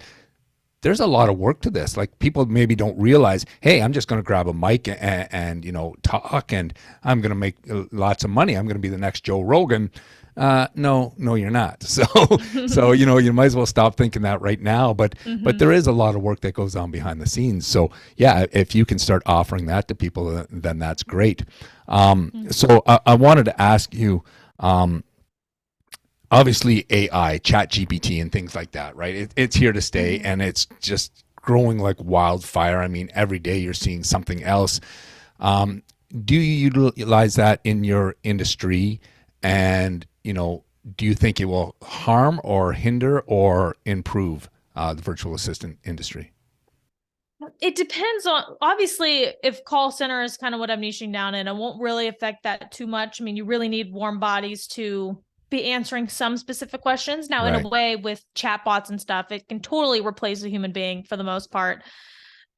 there's a lot of work to this. Like people maybe don't realize, hey, I'm just going to grab a mic and talk, and I'm going to make lots of money. I'm going to be the next Joe Rogan. No, you're not. So you might as well stop thinking that right now. But Hmm. there is a lot of work that goes on behind the scenes. So yeah, if you can start offering that to people, then that's great. So I wanted to ask you. Obviously AI, chat GPT and things like that, right? It's here to stay, Hmm. and it's just growing like wildfire. I mean, every day you're seeing something else. Um, do you utilize that in your industry? And, do you think it will harm or hinder or improve the virtual assistant industry? It depends on, obviously, if call center is kind of what I'm niching down in, it won't really affect that too much. I mean, you really need warm bodies to be answering some specific questions. Now, in a Right. way, with chatbots and stuff, it can totally replace a human being for the most part.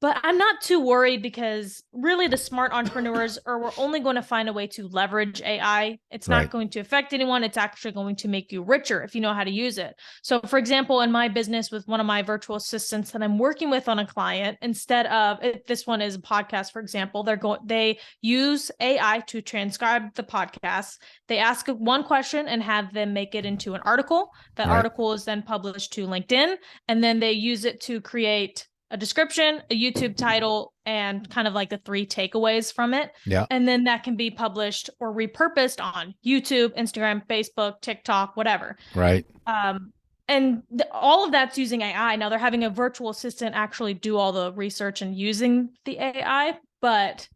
But I'm not too worried because really the smart entrepreneurs we're only going to find a way to leverage AI. It's not Right. going to affect anyone. It's actually going to make you richer if you know how to use it. So for example, in my business with one of my virtual assistants that I'm working with on a client, instead of this one is a podcast, for example, they use AI to transcribe the podcast. They ask one question and have them make it into an article. That Right. article is then published to LinkedIn, and then they use it to create a description, a YouTube title, and kind of like the three takeaways from it. Yeah. And then that can be published or repurposed on YouTube, Instagram, Facebook, TikTok, whatever. Right. And all of that's using AI. Now they're having a virtual assistant actually do all the research and using the AI, but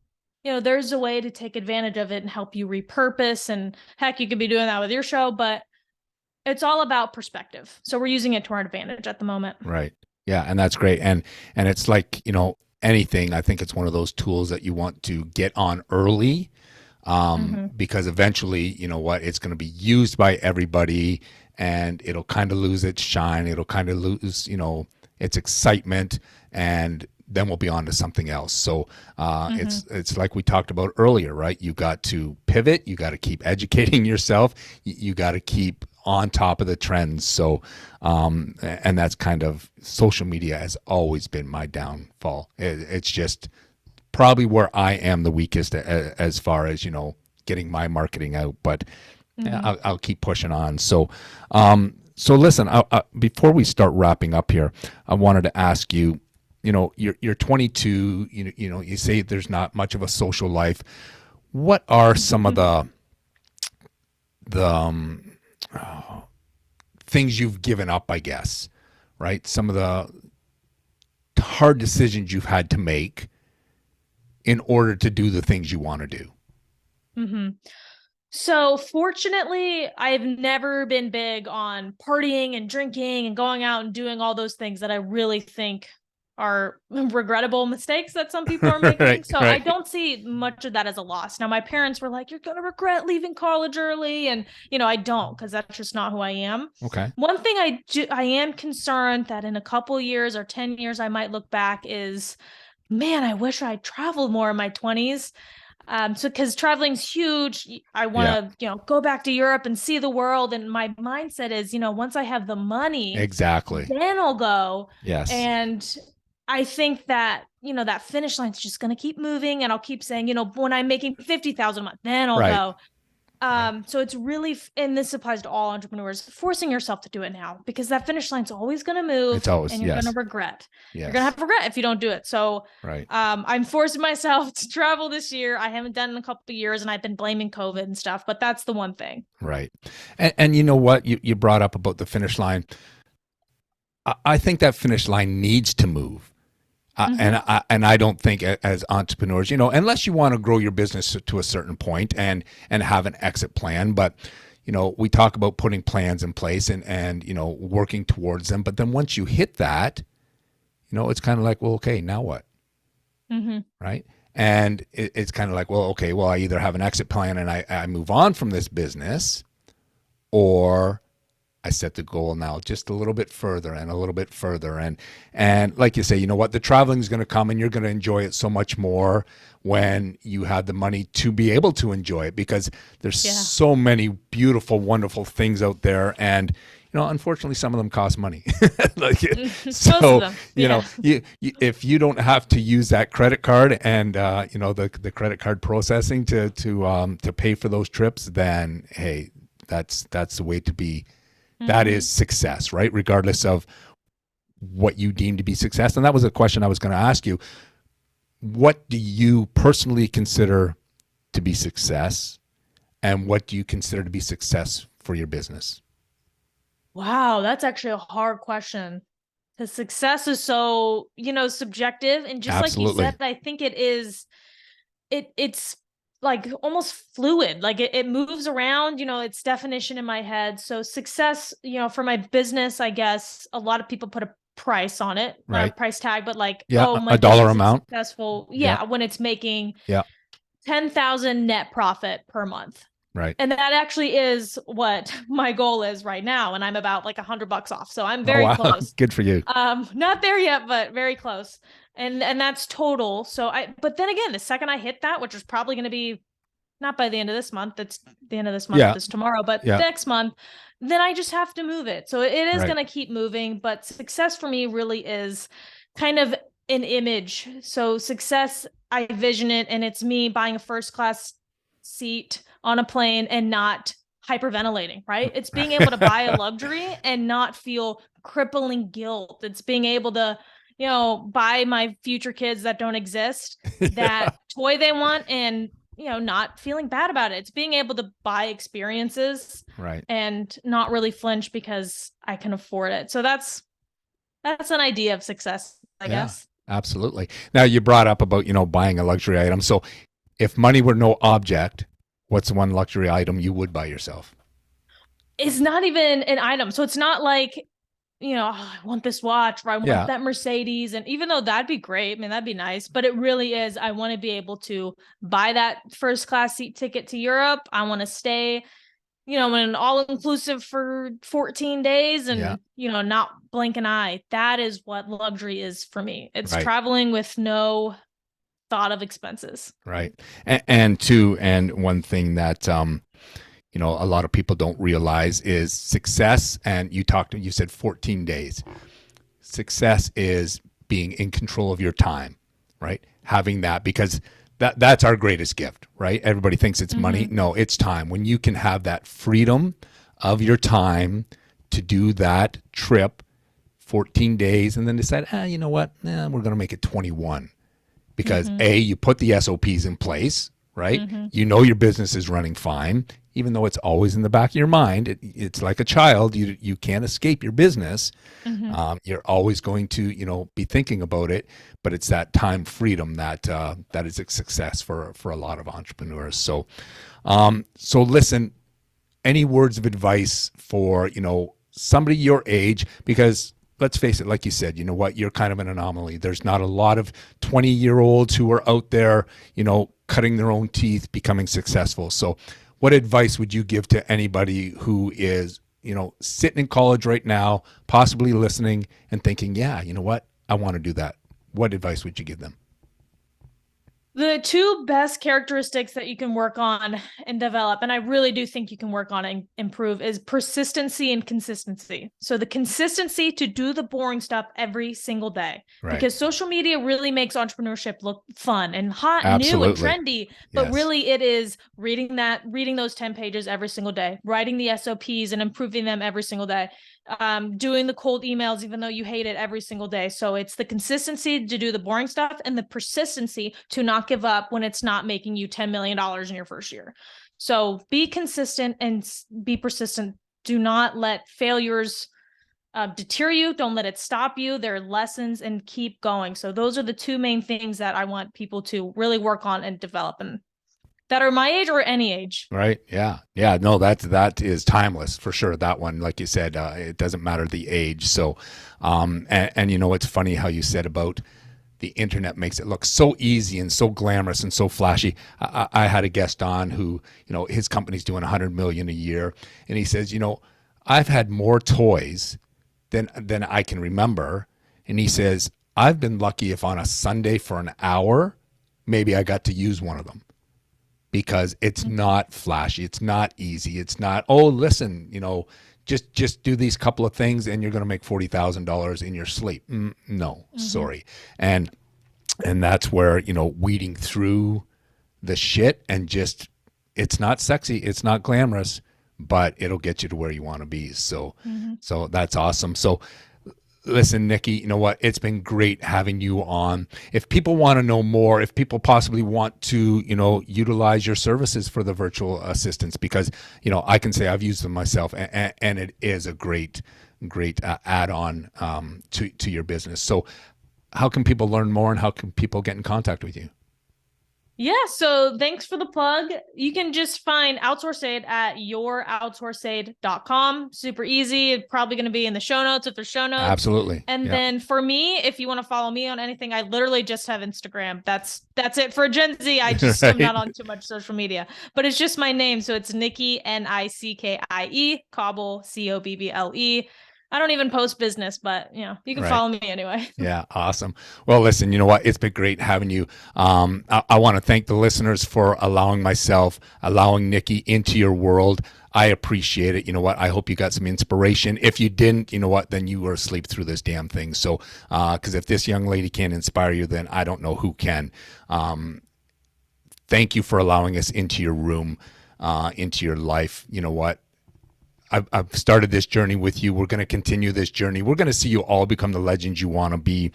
there's a way to take advantage of it and help you repurpose. And heck, you could be doing that with your show, but it's all about perspective. So we're using it to our advantage at the moment. Right. Yeah, and that's great. And it's like, anything, I think it's one of those tools that you want to get on early, Mm-hmm. because eventually, it's going to be used by everybody, and it'll kind of lose its shine. It'll kind of lose, its excitement. And then we'll be on to something else. So Mm-hmm. it's like we talked about earlier, right? You got to pivot, you got to keep educating yourself, you got to keep on top of the trends. So and that's kind of, social media has always been my downfall. It's just probably where I am the weakest as far as, getting my marketing out, but Mm-hmm. I'll keep pushing on. So so listen, before we start wrapping up here, I wanted to ask you, you're 22, you say there's not much of a social life. What are some of the things you've given up, I guess, right? Some of the hard decisions you've had to make in order to do the things you want to do. Mm-hmm. So fortunately, I've never been big on partying and drinking and going out and doing all those things that I really think are regrettable mistakes that some people are making. Right, So I right. don't see much of that as a loss. Now, my parents were like, "You're going to regret leaving college early." And, I don't, because that's just not who I am. Okay. One thing I am concerned that in a couple years or 10 years, I might look back is, man, I wish I traveled more in my 20s. So because traveling's huge, I Yeah, want to, go back to Europe and see the world. And my mindset is, once I have the money, exactly. then I'll go. Yes. And I think that, that finish line's just going to keep moving. And I'll keep saying, when I'm making 50,000 a month, then I'll Right. go. Right. So it's really, and this applies to all entrepreneurs, forcing yourself to do it now, because that finish line's always going to It's move always, and you're going to yes. regret. You're going to Yes. have regret if you don't do it. So Right. I'm forcing myself to travel this year. I haven't done it in a couple of years and I've been blaming COVID and stuff, but that's the one thing. Right. And you know what? You brought up about the finish line. I think that finish line needs to move. Mm-hmm. And I don't think as entrepreneurs, unless you want to grow your business to a certain point and have an exit plan, but we talk about putting plans in place and working towards them. But then once you hit that, it's kind of like, well, okay, now what? Mm-hmm. Right. And it's kind of like, well, okay, well, I either have an exit plan and I move on from this business, or I set the goal now just a little bit further and a little bit further. And like you say, you know what, the traveling is going to come and you're going to enjoy it so much more when you have the money to be able to enjoy it, because there's Yeah. so many beautiful, wonderful things out there. And, unfortunately, some of them cost money. Like, Most of so, them. Yeah. if you don't have to use that credit card and, the credit card processing to pay for those trips, then, hey, that's the way to be. That Mm-hmm. is success, right? Regardless of what you deem to be success. And that was a question I was going to ask you. What do you personally consider to be success? And what do you consider to be success for your business? Wow, that's actually a hard question. Because success is so, subjective. And just like you said, Absolutely. I think it's like almost fluid. Like it moves around, its definition in my head. So success, for my business, I guess a lot of people put a price on it, not a Right. price tag, but like, Yeah. oh, A my dollar business is amount. successful. Yeah. Yeah, when it's making Yeah. 10,000 net profit per month. Right. And that actually is what my goal is right now. And I'm about like $100 off. So I'm Oh, very wow. close. Good for you. Not there yet, but very close. And that's total. So but then again, the second I hit that, which is probably going to be not by the end of this month, it's the end of this month Yeah. is tomorrow, but Yeah. next month, then I just have to move it. So it is Right. going to keep moving, but success for me really is kind of an image. So success, I vision it, and it's me buying a first class seat on a plane and not hyperventilating, right? It's being able to buy a luxury and not feel crippling guilt. It's being able to, buy my future kids that don't exist Yeah. that toy they want and, not feeling bad about it. It's being able to buy experiences Right. and not really flinch because I can afford it. So that's an idea of success, I Yeah. guess. Absolutely. Now you brought up about, buying a luxury item. So if money were no object, what's one luxury item you would buy yourself? It's not even an item. So it's not like, oh, I want this watch or I want Yeah. that Mercedes. And even though that'd be great, I mean, that'd be nice, but it really is, I want to be able to buy that first class seat ticket to Europe. I want to stay an all-inclusive for 14 days Yeah. and, not blink an eye. That is what luxury is for me. It's Right. traveling with no thought of expenses. Right. And one thing that, a lot of people don't realize is success. And you said 14 days. Success is being in control of your time, right? Having that, because that's our greatest gift, right? Everybody thinks it's money. No, it's time. When you can have that freedom of your time to do that trip 14 days and then decide, you know what? We're going to make it 21 because you put the SOPs in place, right? You know your business is running fine, even though it's always in the back of your mind. It's like a child. You can't escape your business. You're always going to be thinking about it, but it's that time freedom that is a success for a lot of entrepreneurs. So listen, any words of advice for somebody your age, because let's face it, like you said, you know what, you're kind of an anomaly. There's not a lot of 20-year-olds who are out there, cutting their own teeth, becoming successful. So what advice would you give to anybody who is, sitting in college right now, possibly listening and thinking, yeah, you know what, I want to do that? What advice would you give them? The two best characteristics that you can work on and develop, and I really do think you can work on and improve, is persistency and consistency. So the consistency to do the boring stuff every single day, Right. because social media really makes entrepreneurship look fun and hot, Absolutely. new and trendy. But Yes. really it is reading those 10 pages every single day, writing the SOPs and improving them every single day. Doing the cold emails, even though you hate it, every single day. So it's the consistency to do the boring stuff and the persistency to not give up when it's not making you $10 million in your first year. So be consistent and be persistent. Do not let failures deter you. Don't let it stop you. They're lessons, and keep going. So those are the two main things that I want people to really work on and develop, and that are my age or any age. Right. Yeah. Yeah. No, that is timeless for sure. That one, like you said, it doesn't matter the age. So, and it's funny how you said about the internet makes it look so easy and so glamorous and so flashy. I had a guest on who, his company's doing 100 million a year. And he says, I've had more toys than I can remember. And he says, I've been lucky if on a Sunday for an hour, maybe I got to use one of them. Because it's not flashy, it's not easy, it's not, oh, listen, just do these couple of things and you're going to make $40,000 in your sleep. No, sorry. And that's where, weeding through the shit and just, it's not sexy, it's not glamorous, but it'll get you to where you want to be. So that's awesome. So listen, Nickie, you know what? It's been great having you on. If people want to know more, if people possibly want to, utilize your services for the virtual assistants, because, I can say I've used them myself, and it is a great add-on to your business. So how can people learn more, and how can people get in contact with you? Yeah, so thanks for the plug. You can just find OutsourceAid at youroutsourceaid.com. Super easy. It's probably going to be in the show notes if there's show notes. Absolutely. And then for me, if you want to follow me on anything, I literally just have Instagram. That's it for Gen Z. I just am not on too much social media, but it's just my name. So it's Nickie, Nickie, Cobble, Cobble. I don't even post business, but you can follow me anyway. Yeah. Awesome. Well, listen, you know what? It's been great having you. I want to thank the listeners for allowing Nickie into your world. I appreciate it. You know what? I hope you got some inspiration. If you didn't, you know what? Then you were asleep through this damn thing. So, because if this young lady can't inspire you, then I don't know who can. Thank you for allowing us into your room, into your life. You know what? I've started this journey with you. We're going to continue this journey. We're going to see you all become the legends you want to be.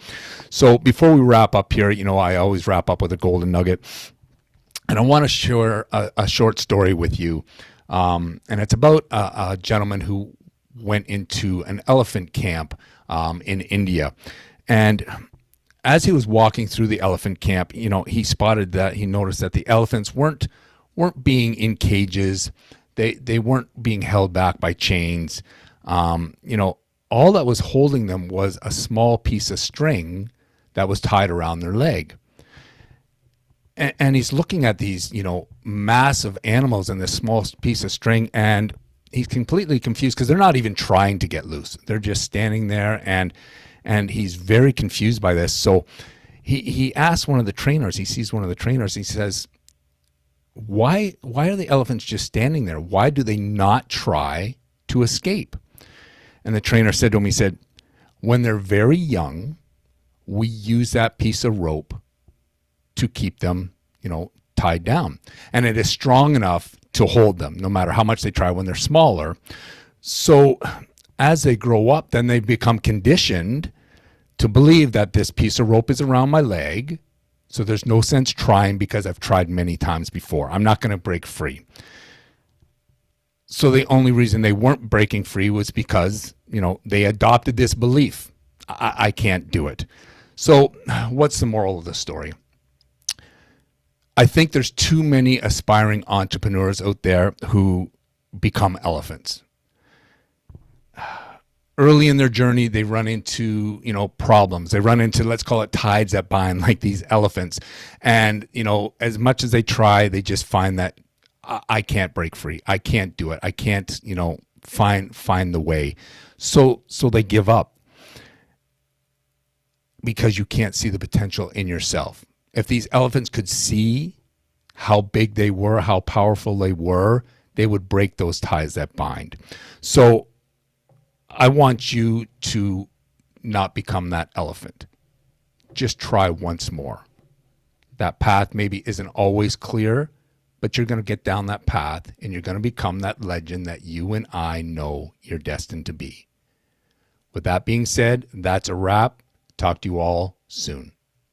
So before we wrap up here, I always wrap up with a golden nugget. And I want to share a short story with you. And it's about a gentleman who went into an elephant camp in India. And as he was walking through the elephant camp, he noticed that the elephants weren't being in cages. They weren't being held back by chains. All that was holding them was a small piece of string that was tied around their leg. And he's looking at these, massive animals in this small piece of string, and he's completely confused because they're not even trying to get loose. They're just standing there, and he's very confused by this. So he asks one of the trainers, he sees one of the trainers, he says, why are the elephants just standing there? Why do they not try to escape? And the trainer said to him, he said, when they're very young, we use that piece of rope to keep them, tied down. And it is strong enough to hold them, no matter how much they try when they're smaller. So as they grow up, then they become conditioned to believe that this piece of rope is around my leg. So there's no sense trying because I've tried many times before. I'm not going to break free. So the only reason they weren't breaking free was because, they adopted this belief. I can't do it. So what's the moral of the story? I think there's too many aspiring entrepreneurs out there who become elephants. Early in their journey, they run into, problems. They run into, let's call it tides that bind, like these elephants. And, as much as they try, they just find that I can't break free. I can't do it. I can't, find the way. So they give up because you can't see the potential in yourself. If these elephants could see how big they were, how powerful they were, they would break those ties that bind. So I want you to not become that elephant. Just try once more. That path maybe isn't always clear, but you're going to get down that path and you're going to become that legend that you and I know you're destined to be. With that being said, that's a wrap. Talk to you all soon.